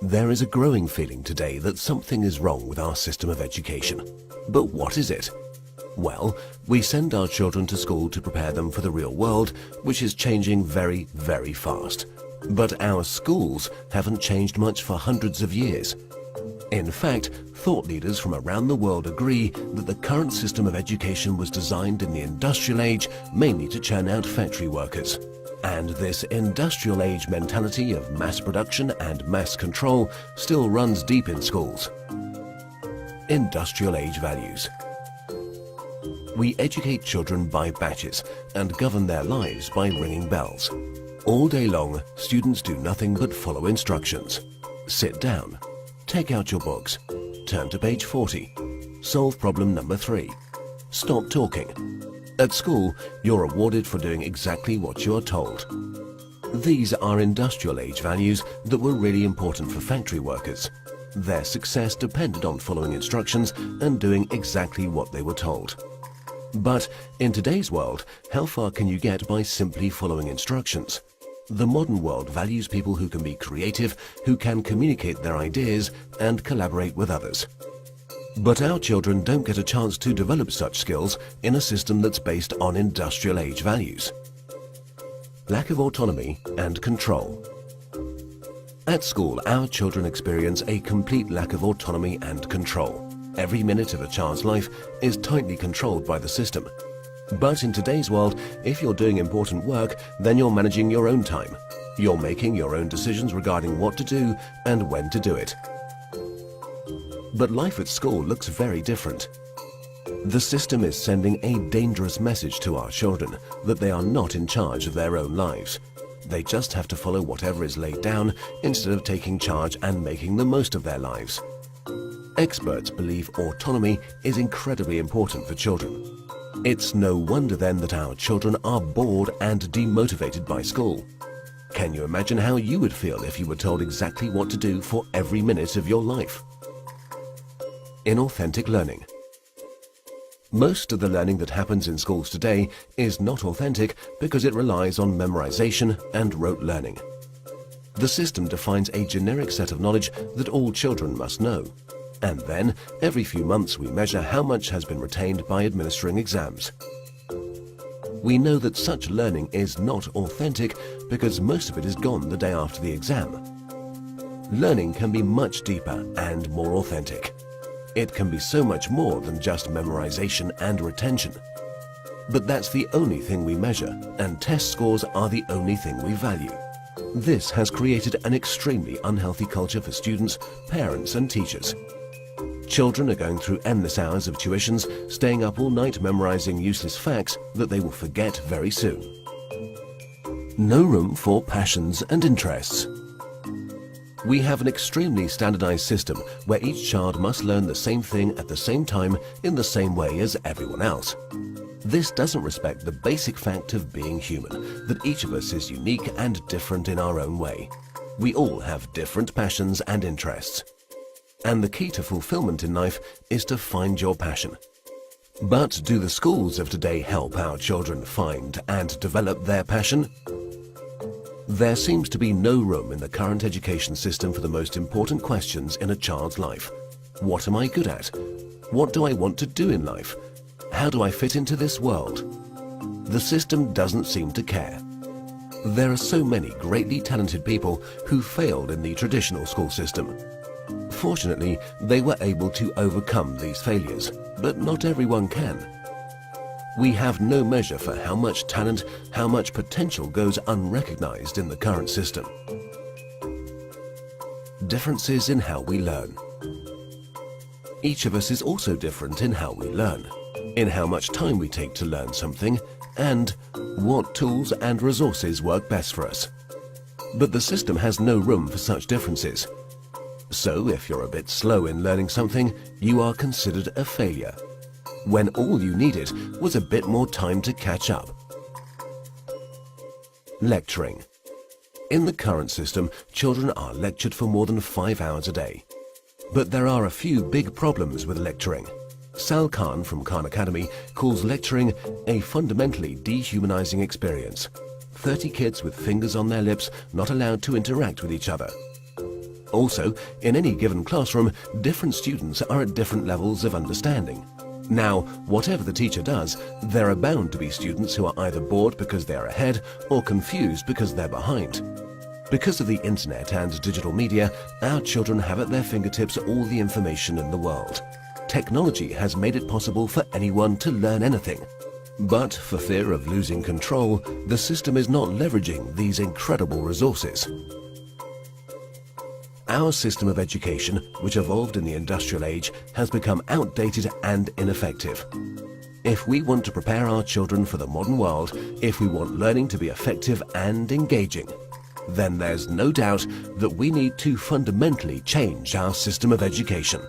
There is a growing feeling today that something is wrong with our system of education. But what is it? Well, we send our children to school to prepare them for the real world, which is changing very, very fast. But our schools haven't changed much for hundreds of years. In fact, thought leaders from around the world agree that the current system of education was designed in the industrial age mainly to churn out factory workers. And this industrial age mentality of mass production and mass control still runs deep in schools. Industrial age values. We educate children by batches and govern their lives by ringing bells. All day long, students do nothing but follow instructions. Sit down. Take out your books. Turn to page 40. Solve problem number 3. Stop talking. At school, you're rewarded for doing exactly what you are told. These are industrial age values that were really important for factory workers. Their success depended on following instructions and doing exactly what they were told. But in today's world, how far can you get by simply following instructions? The modern world values people who can be creative, who can communicate their ideas and collaborate with others. But our children don't get a chance to develop such skills in a system that's based on industrial age values. Lack of autonomy and control. At school, our children experience a complete lack of autonomy and control. Every minute of a child's life is tightly controlled by the system. But in today's world, if you're doing important work, then you're managing your own time. You're making your own decisions regarding what to do and when to do it. But life at school looks very different. The system is sending a dangerous message to our children that they are not in charge of their own lives. They just have to follow whatever is laid down instead of taking charge and making the most of their lives. Experts believe autonomy is incredibly important for children. It's no wonder then that our children are bored and demotivated by school. Can you imagine how you would feel if you were told exactly what to do for every minute of your life? Inauthentic learning. Most of the learning that happens in schools today is not authentic because it relies on memorization and rote learning. The system defines a generic set of knowledge that all children must know. And then, every few months we measure how much has been retained by administering exams. We know that such learning is not authentic because most of it is gone the day after the exam. Learning can be much deeper and more authentic. It can be so much more than just memorization and retention. But that's the only thing we measure, and test scores are the only thing we value. This has created an extremely unhealthy culture for students, parents and teachers. Children are going through endless hours of tuitions, staying up all night memorizing useless facts that they will forget very soon. No room for passions and interests. We have an extremely standardized system where each child must learn the same thing at the same time in the same way as everyone else. This doesn't respect the basic fact of being human, that each of us is unique and different in our own way. We all have different passions and interests. And the key to fulfillment in life is to find your passion. But do the schools of today help our children find and develop their passion? There seems to be no room in the current education system for the most important questions in a child's life. What am I good at? What do I want to do in life? How do I fit into this world? The system doesn't seem to care. There are so many greatly talented people who failed in the traditional school system. Fortunately, they were able to overcome these failures, but not everyone can. We have no measure for how much talent, how much potential goes unrecognized in the current system. Differences in how we learn. Each of us is also different in how we learn, in how much time we take to learn something, and what tools and resources work best for us. But the system has no room for such differences. So if you're a bit slow in learning something, you are considered a failure, when all you needed was a bit more time to catch up. Lecturing. In the current system, children are lectured for more than 5 hours a day. But there are a few big problems with lecturing. Sal Khan from Khan Academy calls lecturing a fundamentally dehumanizing experience. 30 kids with fingers on their lips, not allowed to interact with each other. Also, in any given classroom, different students are at different levels of understanding. Now, whatever the teacher does, there are bound to be students who are either bored because they are ahead or confused because they're behind. Because of the internet and digital media, our children have at their fingertips all the information in the world. Technology has made it possible for anyone to learn anything. But for fear of losing control, the system is not leveraging these incredible resources. Our system of education, which evolved in the industrial age, has become outdated and ineffective. If we want to prepare our children for the modern world, if we want learning to be effective and engaging, then there's no doubt that we need to fundamentally change our system of education.